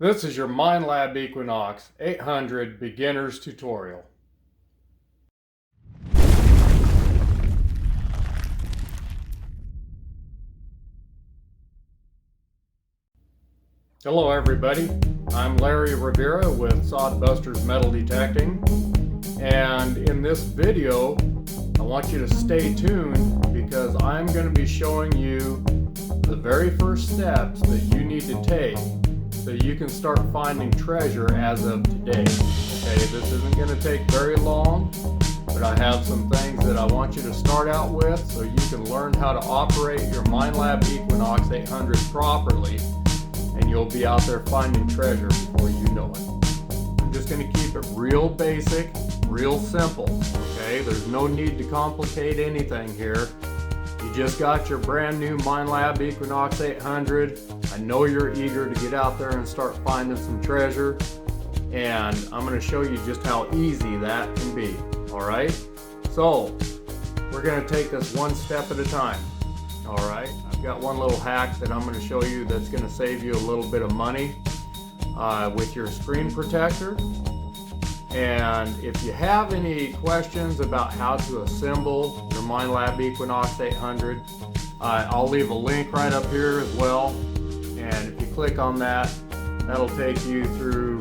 This is your Minelab Equinox 800 Beginner's Tutorial. Hello everybody, I'm Larry Rivera with Sod Busters Metal Detecting, and in this video I want you to stay tuned because I'm going to be showing you the very first steps that you need to take so you can start finding treasure as of today. Okay, this isn't going to take very long, but I have some things that I want you to start out with so you can learn how to operate your Minelab Equinox 800 properly, and you'll be out there finding treasure before you know it. I'm just going to keep it real basic, real simple, okay? There's no need to complicate anything here. You just got your brand new Minelab Equinox 800. I know you're eager to get out there and start finding some treasure, and I'm going to show you just how easy that can be, all right? So, we're going to take this one step at a time, all right? I've got one little hack that I'm going to show you that's going to save you a little bit of money with your screen protector. And if you have any questions about how to assemble your Minelab Equinox 800, I'll leave a link right up here as well. And if you click on that, that'll take you through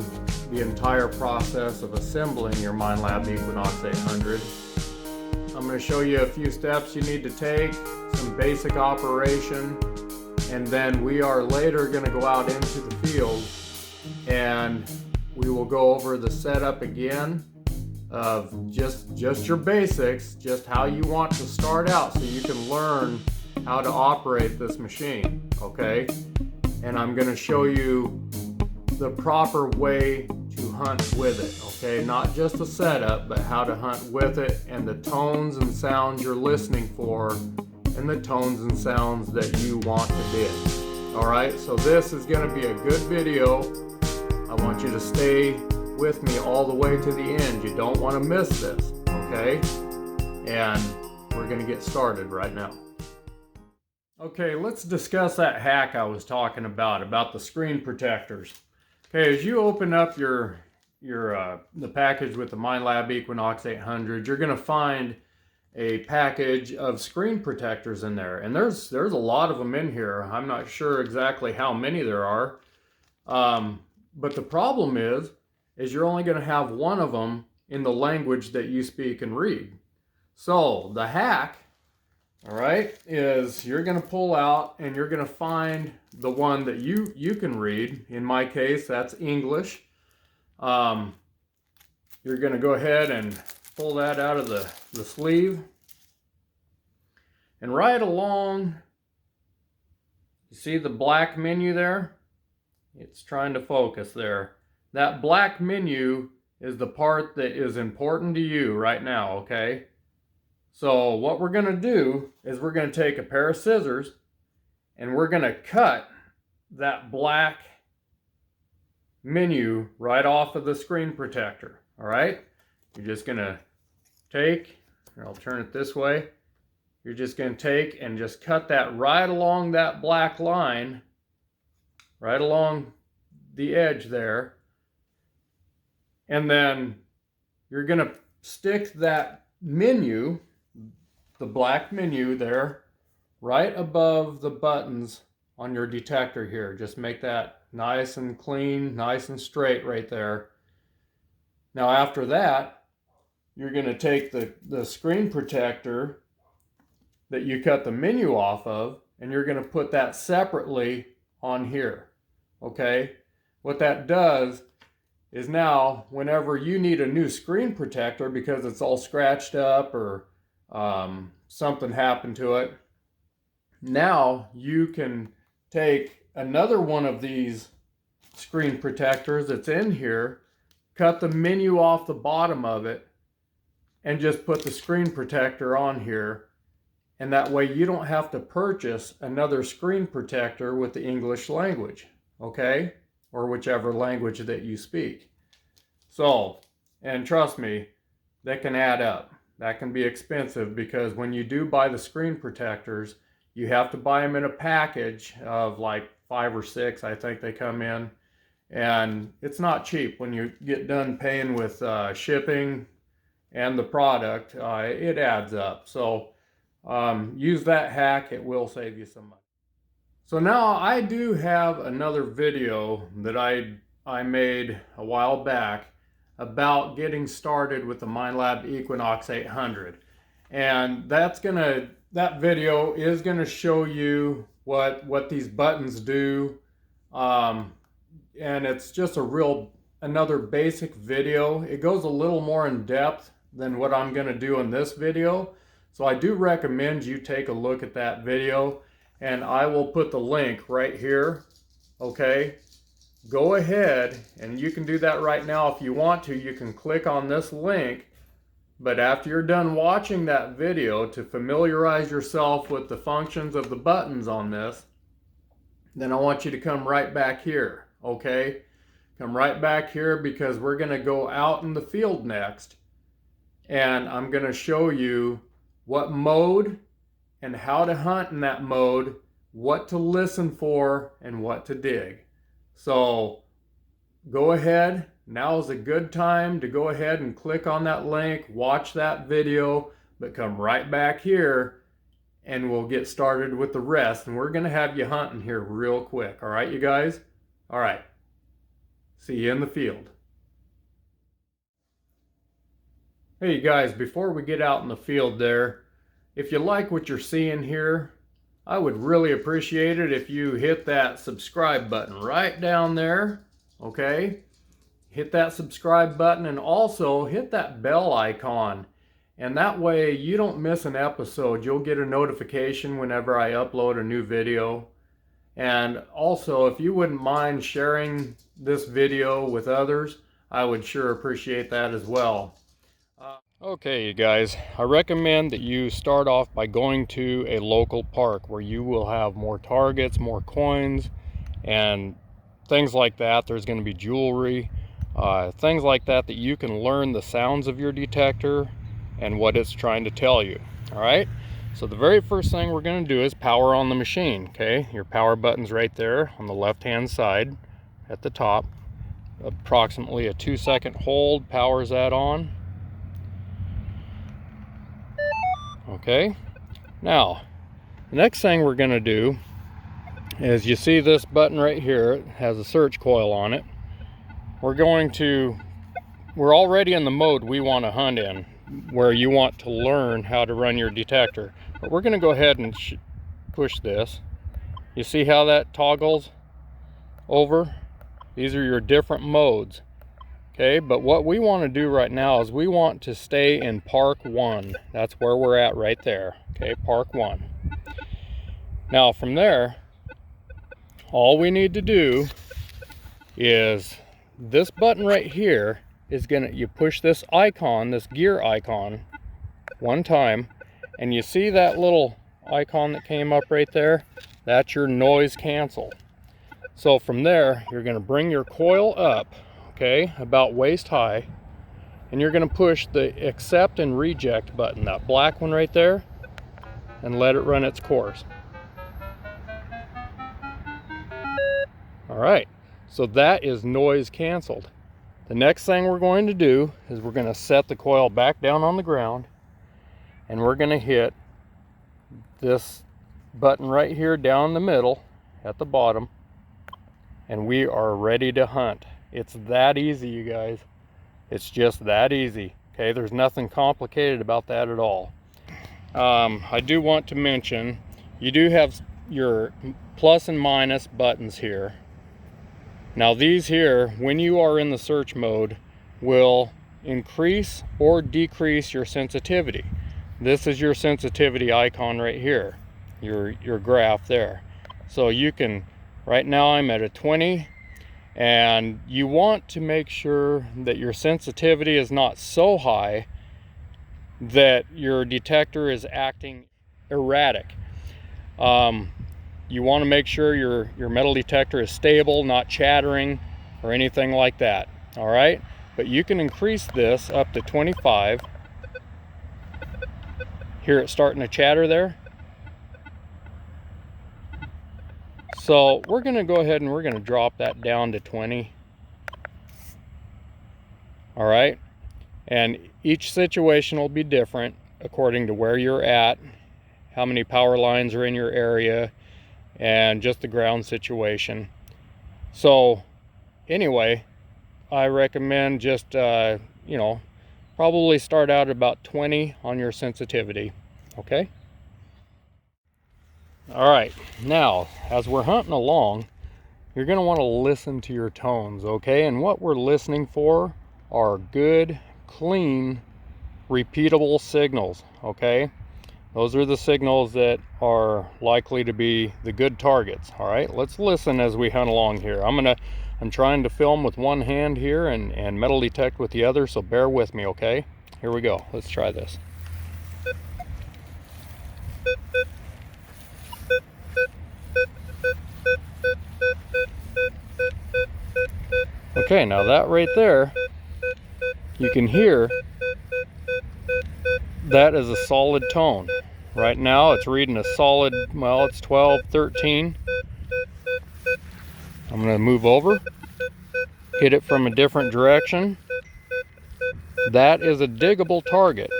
the entire process of assembling your Minelab Equinox 800. I'm going to show you a few steps you need to take, some basic operation, and then we are later going to go out into the field and we will go over the setup again of just your basics, just how you want to start out so you can learn how to operate this machine, okay? And I'm going to show you the proper way to hunt with it, okay? Not just the setup, but how to hunt with it and the tones and sounds you're listening for and the tones and sounds that you want to bid. All right, so this is going to be a good video. I want you to stay with me all the way to the end. You don't want to miss this, okay? And we're going to get started right now. Okay, let's discuss that hack I was talking about the screen protectors. Okay, as you open up the package with the Minelab Equinox 800, you're going to find a package of screen protectors in there, and there's a lot of them in here. I'm not sure exactly how many there are. But the problem is you're only going to have one of them in the language that you speak and read. So the hack, all right, is you're going to pull out and you're going to find the one that you can read. In my case, that's English. You're going to go ahead and pull that out of the sleeve. And right along, you see the black menu there? It's trying to focus there. That black menu is the part that is important to you right now, okay? So what we're going to do is we're going to take a pair of scissors and we're going to cut that black menu right off of the screen protector, all right? You're just going to take, here, I'll turn it this way. You're just going to take and just cut that right along that black line, right along the edge there, and then you're going to stick that menu, the black menu there, right above the buttons on your detector here. Just make that nice and clean, nice and straight right there. Now after that, you're going to take the screen protector that you cut the menu off of, and you're going to put that separately on here, okay? What that does is now whenever you need a new screen protector because it's all scratched up or something happened to it, now you can take another one of these screen protectors that's in here, cut the menu off the bottom of it, and just put the screen protector on here. And that way you don't have to purchase another screen protector with the English language, okay? Or whichever language that you speak. So, and trust me, that can add up. That can be expensive because when you do buy the screen protectors, you have to buy them in a package of like 5 or 6, I think they come in. And it's not cheap when you get done paying with shipping and the product. It adds up. So use that hack. It will save you some money. So now I do have another video that I made a while back about getting started with the Minelab Equinox 800. And that video is gonna show you what these buttons do. And it's just another basic video. It goes a little more in depth than what I'm gonna do in this video. So I do recommend you take a look at that video, and I will put the link right here, okay? Go ahead, and you can do that right now if you want to. You can click on this link, but after you're done watching that video, to familiarize yourself with the functions of the buttons on this, then I want you to come right back here, okay? Come right back here, because we're gonna go out in the field next, and I'm gonna show you what mode and how to hunt in that mode, what to listen for, and what to dig. So go ahead, now is a good time to go ahead and click on that link, watch that video, but come right back here and we'll get started with the rest. And we're gonna have you hunting here real quick. All right, you guys? All right, see you in the field. Hey you guys, before we get out in the field there, if you like what you're seeing here, I would really appreciate it if you hit that subscribe button right down there, okay? Hit that subscribe button, and also hit that bell icon. And that way you don't miss an episode. You'll get a notification whenever I upload a new video. And also, if you wouldn't mind sharing this video with others, I would sure appreciate that as well. Okay, you guys, I recommend that you start off by going to a local park where you will have more targets, more coins, and things like that. There's going to be jewelry, things like that you can learn the sounds of your detector and what it's trying to tell you. All right, so the very first thing we're going to do is power on the machine. Okay, your power button's right there on the left hand side at the top. Approximately a 2-second hold powers that on. Okay, now the next thing we're going to do is, you see this button right here, it has a search coil on it. We're already in the mode we want to hunt in, where you want to learn how to run your detector. But we're going to go ahead and push this. You see how that toggles over? These are your different modes. Okay, but what we want to do right now is we want to stay in Park 1. That's where we're at right there. Okay, Park 1. Now from there, all we need to do is this button right here is you push this icon, this gear icon, one time, and you see that little icon that came up right there? That's your noise cancel. So from there, you're going to bring your coil up, okay, about waist high, and you're going to push the accept and reject button, that black one right there, and let it run its course. All right, so that is noise canceled. The next thing we're going to do is we're going to set the coil back down on the ground, and we're going to hit this button right here down the middle at the bottom, and we are ready to hunt. It's that easy, you guys. It's just that easy. Okay, there's nothing complicated about that at all. I do want to mention, you do have your plus and minus buttons here. Now these here, when you are in the search mode, will increase or decrease your sensitivity. This is your sensitivity icon right here, your graph there. So you can, right now I'm at a 20, and you want to make sure that your sensitivity is not so high that your detector is acting erratic. You want to make sure your metal detector is stable, not chattering or anything like that. All right, but you can increase this up to 25. Hear it starting to chatter there? So we're going to go ahead and we're going to drop that down to 20. all right? And each situation will be different according to where you're at, how many power lines are in your area, and just the ground situation. So anyway, I recommend just, you know, probably start out at about 20 on your sensitivity, okay? All right, now, as we're hunting along, you're gonna wanna listen to your tones, okay? And what we're listening for are good, clean, repeatable signals, okay? Those are the signals that are likely to be the good targets, all right? Let's listen as we hunt along here. I'm trying to film with one hand here and metal detect with the other, so bear with me, okay? Here we go, let's try this. Okay, now that right there, you can hear that is a solid tone. Right now it's reading a solid, well, it's 12, 13. I'm gonna move over, hit it from a different direction. That is a diggable target.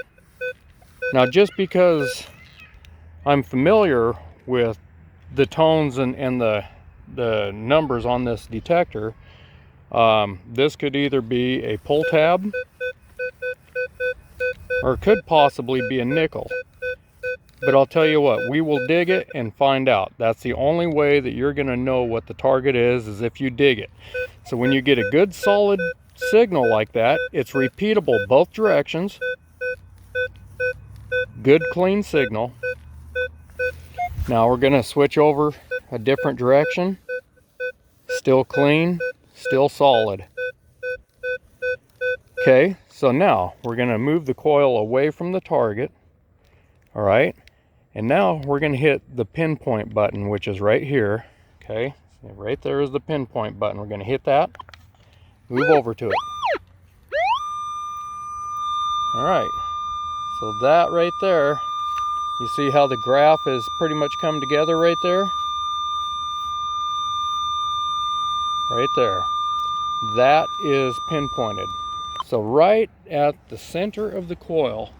Now, just because I'm familiar with the tones and the numbers on this detector, this could either be a pull tab or it could possibly be a nickel. But I'll tell you what, we will dig it and find out. That's the only way that you're gonna know what the target is if you dig it. So when you get a good solid signal like that, it's repeatable both directions. Good clean signal. Now we're gonna switch over a different direction. Still clean, still solid. Okay, so now we're gonna move the coil away from the target. All right, and now we're gonna hit the pinpoint button, which is right here. Okay, right there is the pinpoint button. We're gonna hit that, move over to it. All right, so that right there, you see how the graph is pretty much come together right there? Right there. That is pinpointed. So right at the center of the coil,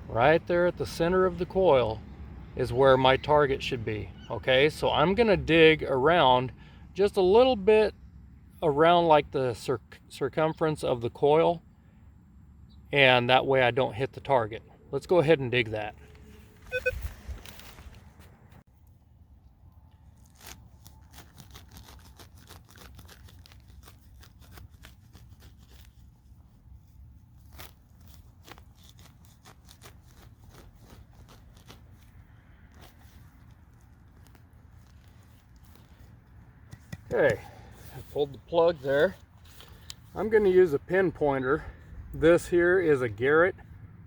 right there at the center of the coil is where my target should be. Okay, so I'm gonna dig around just a little bit around like the circumference of the coil, and that way I don't hit the target. Let's go ahead and dig that. Okay, I pulled the plug there. I'm going to use a pin pointer. This here is a Garrett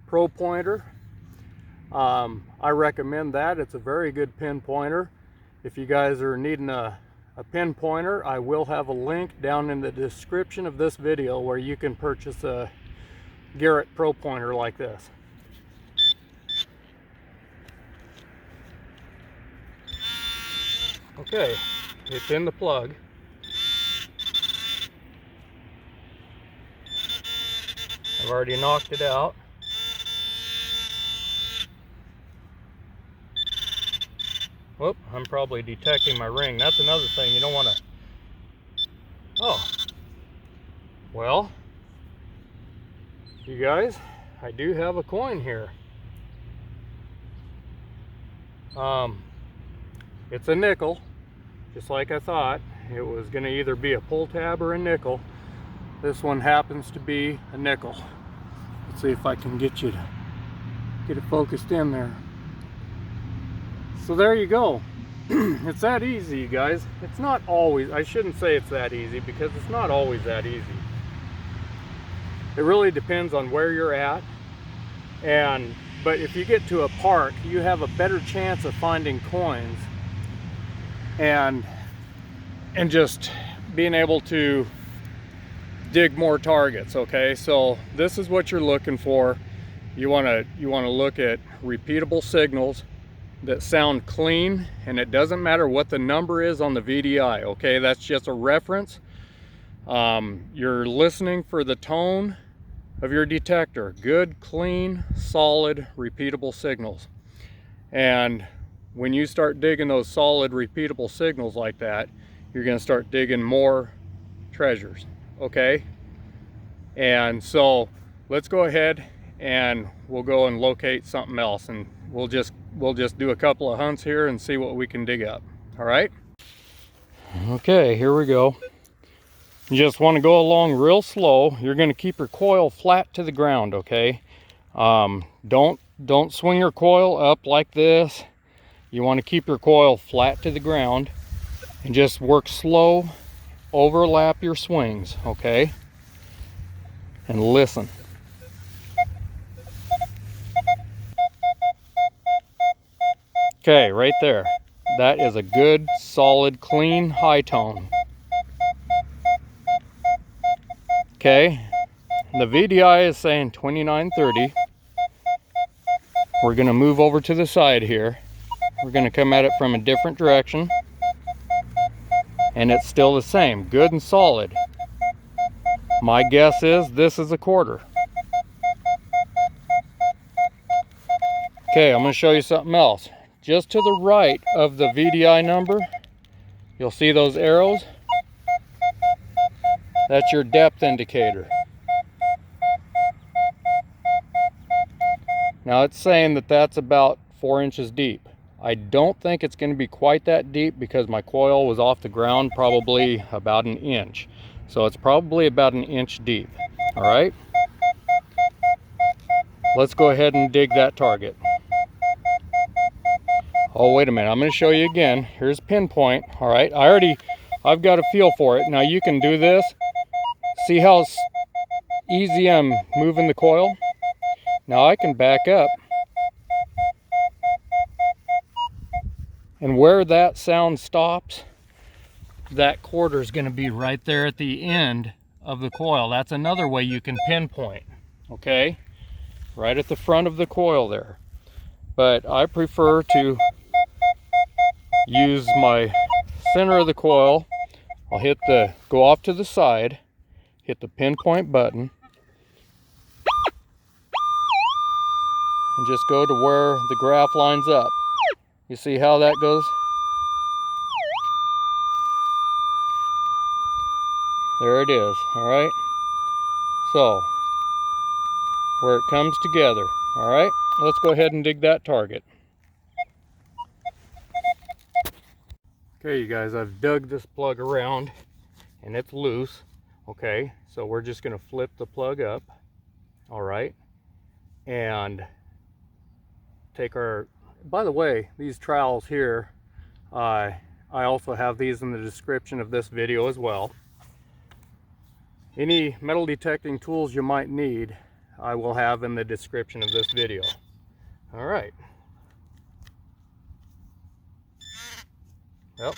Pro Pointer. I recommend that. It's a very good pin pointer. If you guys are needing a pin pointer, I will have a link down in the description of this video where you can purchase a Garrett Pro Pointer like this. Okay, it's in the plug. I've already knocked it out. Whoop, I'm probably detecting my ring. That's another thing, you don't want to... Oh, well, you guys, I do have a coin here. It's a nickel, just like I thought. It was going to either be a pull tab or a nickel. This one happens to be a nickel. Let's see if I can get you to get it focused in there. So there you go. It's that easy, you guys. It's not always, I shouldn't say it's that easy because it's not always that easy. It really depends on where you're at. But if you get to a park, you have a better chance of finding coins and just being able to dig more targets. Okay, so this is what you're looking for. You want to look at repeatable signals that sound clean, and it doesn't matter what the number is on the VDI. Okay, that's just a reference. You're listening for the tone of your detector. Good, clean, solid, repeatable signals. And when you start digging those solid, repeatable signals like that, you're going to start digging more treasures, okay? And so let's go ahead and we'll go and locate something else, and we'll just do a couple of hunts here and see what we can dig up. All right? Okay, here we go. You just want to go along real slow. You're going to keep your coil flat to the ground, okay? Don't swing your coil up like this. You want to keep your coil flat to the ground and just work slow, overlap your swings, okay? And listen. Okay, right there. That is a good, solid, clean high tone. Okay, the VDI is saying 2930. We're going to move over to the side here. We're going to come at it from a different direction. And it's still the same, good and solid. My guess is this is a quarter. Okay, I'm going to show you something else. Just to the right of the VDI number, you'll see those arrows. That's your depth indicator. Now it's saying that that's about 4 inches deep. I don't think it's going to be quite that deep because my coil was off the ground probably about an inch. So it's probably about an inch deep. All right. Let's go ahead and dig that target. Oh, wait a minute. I'm going to show you again. Here's pinpoint. All right. I've got a feel for it. Now you can do this. See how easy I'm moving the coil? Now I can back up. And where that sound stops, that quarter is going to be right there at the end of the coil. That's another way you can pinpoint, okay? Right at the front of the coil there. But I prefer to use my center of the coil. I'll go off to the side, hit the pinpoint button, and just go to where the graph lines up. You see how that goes? There it is, all right? So, where it comes together, all right? Let's go ahead and dig that target. Okay, you guys, I've dug this plug around and it's loose. Okay, so we're just gonna flip the plug up, all right? And take our, by the way, these trowels here, I also have these in the description of this video as well. Any metal detecting tools you might need, I will have in the description of this video. All right. Yep.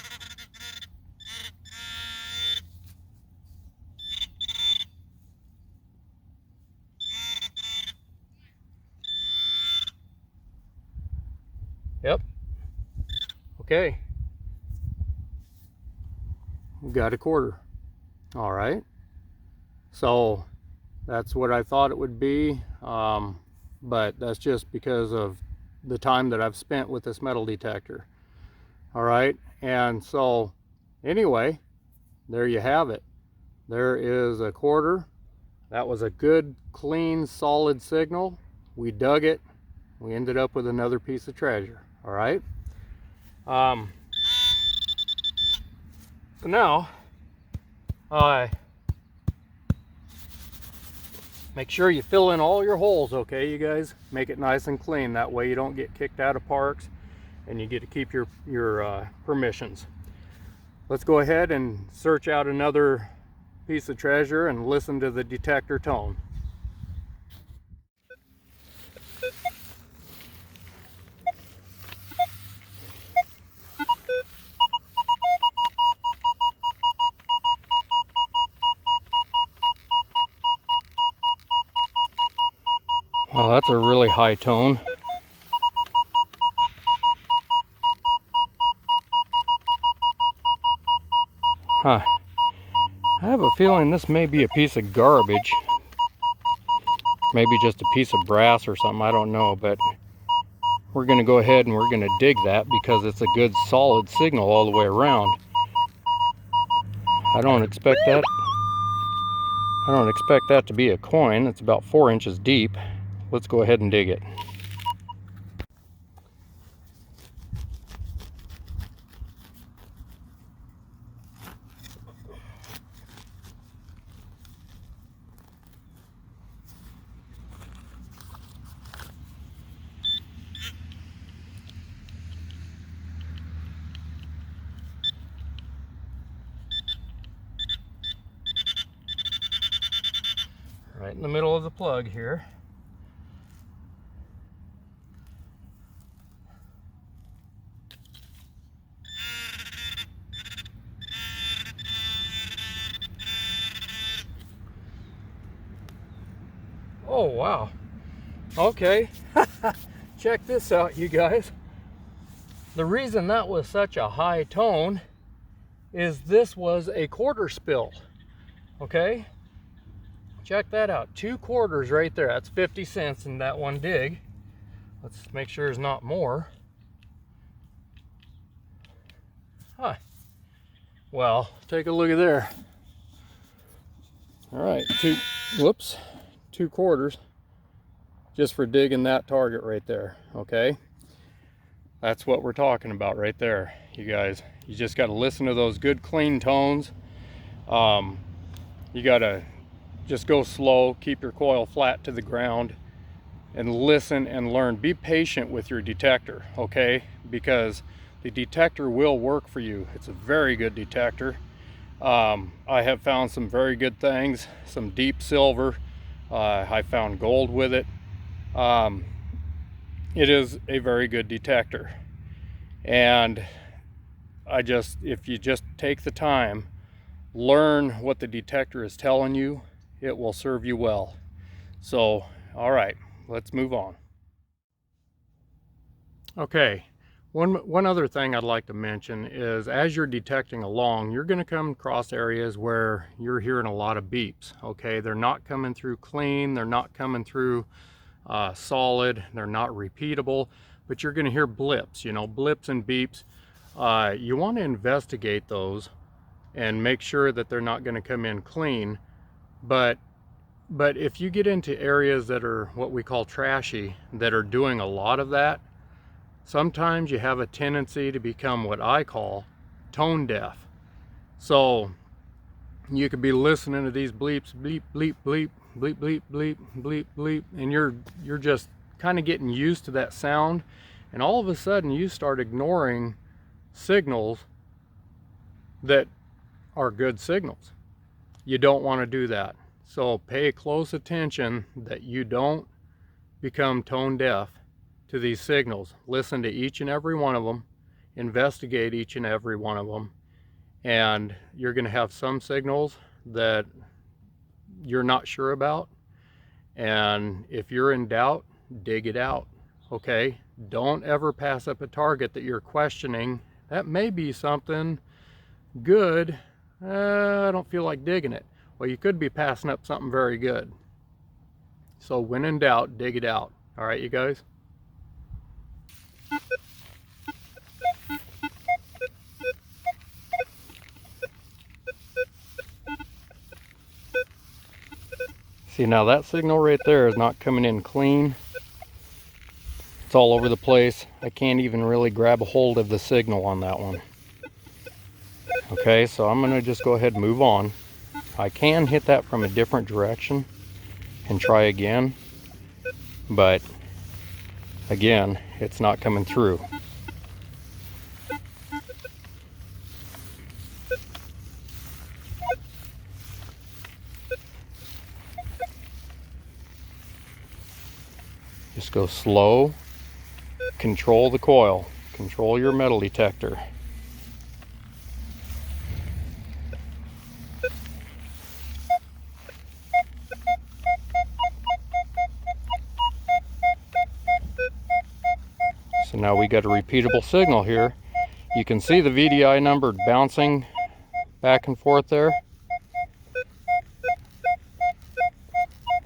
Yep. Okay. We got a quarter. All right. So that's what I thought it would be, but that's just because of the time that I've spent with this metal detector. All right, and so anyway, there you have it. There is a quarter. That was a good, clean, solid signal. We dug it. We ended up with another piece of treasure. All right. So now, make sure you fill in all your holes, okay, you guys? Make it nice and clean. That way you don't get kicked out of parks and you get to keep your permissions. Let's go ahead and search out another piece of treasure and listen to the detector tone. Wow, that's a really high tone. Huh. I have have a feeling this may be a piece of garbage. Maybe just a piece of brass or something, I don't know, but we're going to go ahead and we're going to dig that because it's a good solid signal all the way around. I don't expect that to be a coin. It's about 4 inches deep. Let's go ahead and dig it. Right in the middle of the plug here. Oh wow. Okay. Check this out, you guys. The reason that was such a high tone is this was a quarter spill. Okay? Check that out. 2 quarters right there. That's 50 cents in that one dig. Let's make sure there's not more. Huh. Well, take a look at there. All right, 2 quarters just for digging that target right there. Okay? That's what we're talking about right there, you guys. You just got to listen to those good clean tones. You got to just go slow, keep your coil flat to the ground, and listen and learn. Be patient with your detector, okay? Because the detector will work for you. It's a very good detector. I have found some very good things, some deep silver. I found gold with it. It is a very good detector. And if you just take the time, learn what the detector is telling you, it will serve you well. So, all right, let's move on. Okay, one other thing I'd like to mention is as you're detecting along, you're going to come across areas where you're hearing a lot of beeps. Okay, they're not coming through clean, they're not coming through solid, they're not repeatable, but you're going to hear blips, you know, blips and beeps. You want to investigate those and make sure that they're not going to come in clean. But if you get into areas that are what we call trashy, that are doing a lot of that, sometimes you have a tendency to become what I call tone deaf. So you could be listening to these bleeps, bleep, bleep, bleep, bleep, bleep, bleep, bleep, bleep, and you're just kind of getting used to that sound, and all of a sudden you start ignoring signals that are good signals. You don't want to do that. So pay close attention that you don't become tone deaf to these signals. Listen to each and every one of them, investigate each and every one of them, and you're going to have some signals that you're not sure about, and if you're in doubt, dig it out. Okay, don't ever pass up a target that you're questioning. That may be something good. I don't feel like digging it. Well, you could be passing up something very good. So when in doubt, dig it out. All right, you guys? See, now that signal right there is not coming in clean. It's all over the place. I can't even really grab a hold of the signal on that one. Okay, so I'm going to just go ahead and move on. I can hit that from a different direction and try again, but again, it's not coming through. Just go slow, control the coil, control your metal detector. So now we got a repeatable signal here. You can see the VDI number bouncing back and forth there.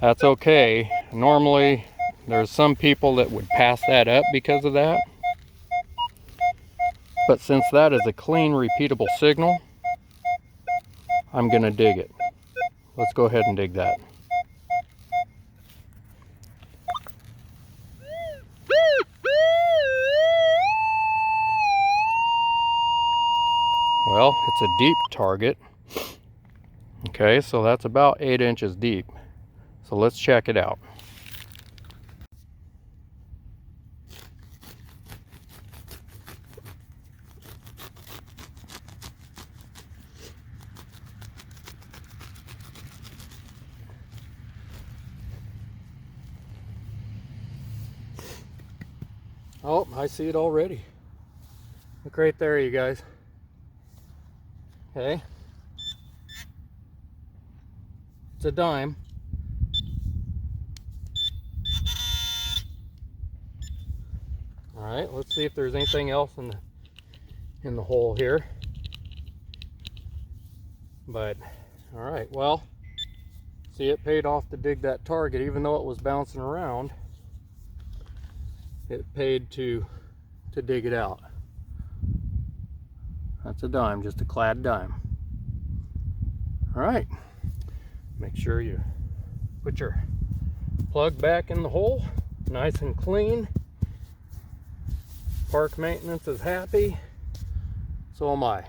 That's okay. Normally there's some people that would pass that up because of that. But since that is a clean, repeatable signal, I'm going to dig it. Let's go ahead and dig that. Well, it's a deep target. Okay, so that's about 8 inches deep. So let's check it out. Oh, I see it already. Look right there, you guys. Okay. It's a dime. All right, let's see if there's anything else in the hole here. But, all right, well, see, it paid off to dig that target, even though it was bouncing around. It paid to dig it out. That's a dime, just a clad dime. All right, make sure you put your plug back in the hole, nice and clean. Park maintenance is happy, so am I.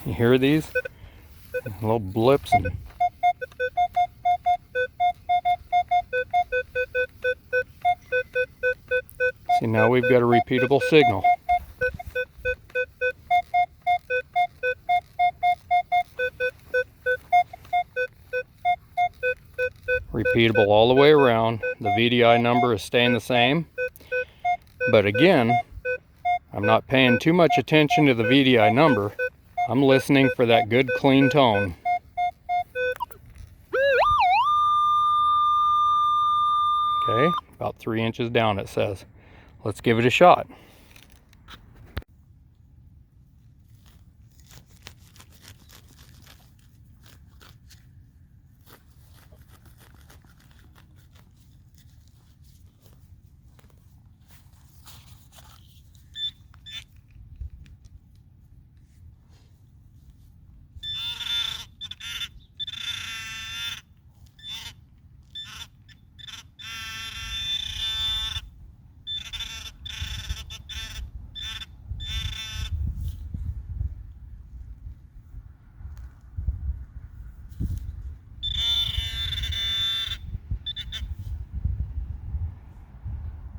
You hear these little blips and see, now we've got a repeatable signal. Repeatable all the way around. The VDI number is staying the same. But again, I'm not paying too much attention to the VDI number. I'm listening for that good clean tone. Okay, about 3 inches down it says. Let's give it a shot.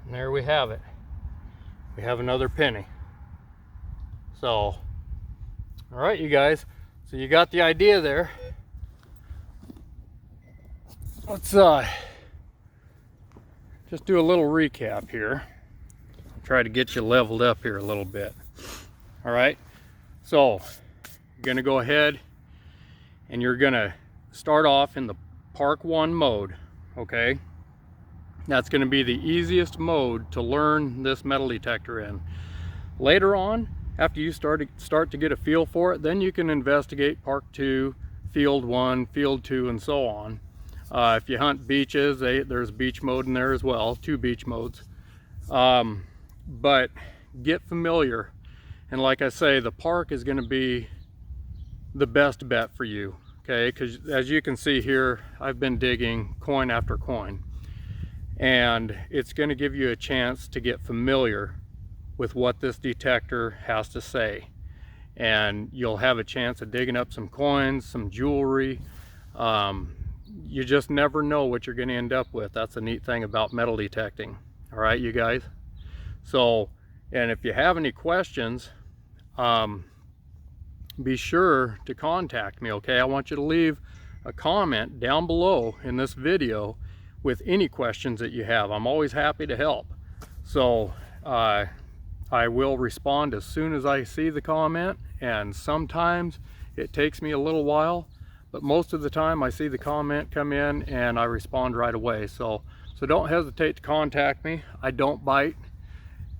And there we have it. We have another penny. So, all right, you guys. So you got the idea there. Let's just do a little recap here. I'll try to get you leveled up here a little bit. All right. So you're gonna go ahead and you're gonna start off in the Park 1 mode. Okay. That's going to be the easiest mode to learn this metal detector in. Later on, after you start to get a feel for it, then you can investigate Park 2, Field 1, Field 2, and so on. If you hunt beaches, there's beach mode in there as well, 2 beach modes. But get familiar, and like I say, the Park is going to be the best bet for you, okay? Because as you can see here, I've been digging coin after coin. And it's going to give you a chance to get familiar with what this detector has to say. And you'll have a chance of digging up some coins, some jewelry. You just never know what you're going to end up with. That's the neat thing about metal detecting. All right, you guys? So, and if you have any questions, be sure to contact me, okay? I want you to leave a comment down below in this video with any questions that you have. I'm always happy to help. So I will respond as soon as I see the comment, and sometimes it takes me a little while, but most of the time I see the comment come in and I respond right away. So don't hesitate to contact me. I don't bite,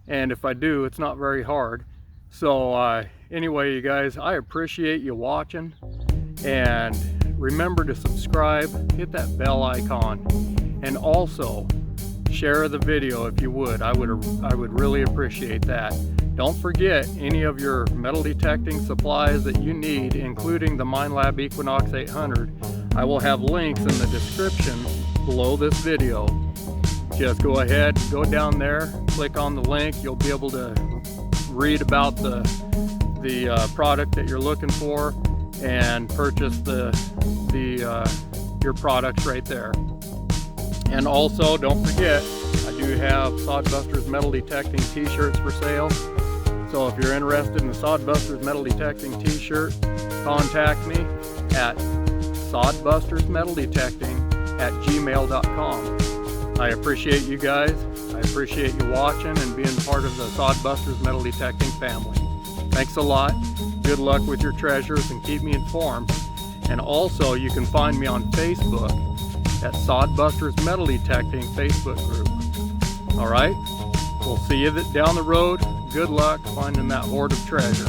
and if I do, it's not very hard. So anyway, you guys, I appreciate you watching, and remember to subscribe, hit that bell icon, and also share the video if you would. I would really appreciate that. Don't forget any of your metal detecting supplies that you need, including the Minelab Equinox 800. I will have links in the description below this video. Just go ahead, go down there, click on the link. You'll be able to read about the product that you're looking for and purchase your products right there. And also, don't forget, I do have Sod Busters Metal Detecting t-shirts for sale. So if you're interested in the Sod Busters Metal Detecting t-shirt, contact me at sodbustersmetaldetecting@gmail.com. I appreciate you guys. I appreciate you watching and being part of the Sod Busters Metal Detecting family. Thanks a lot. Good luck with your treasures and keep me informed. And also, you can find me on Facebook at Sod Busters Metal Detecting Facebook group. All right, we'll see you down the road. Good luck finding that hoard of treasure.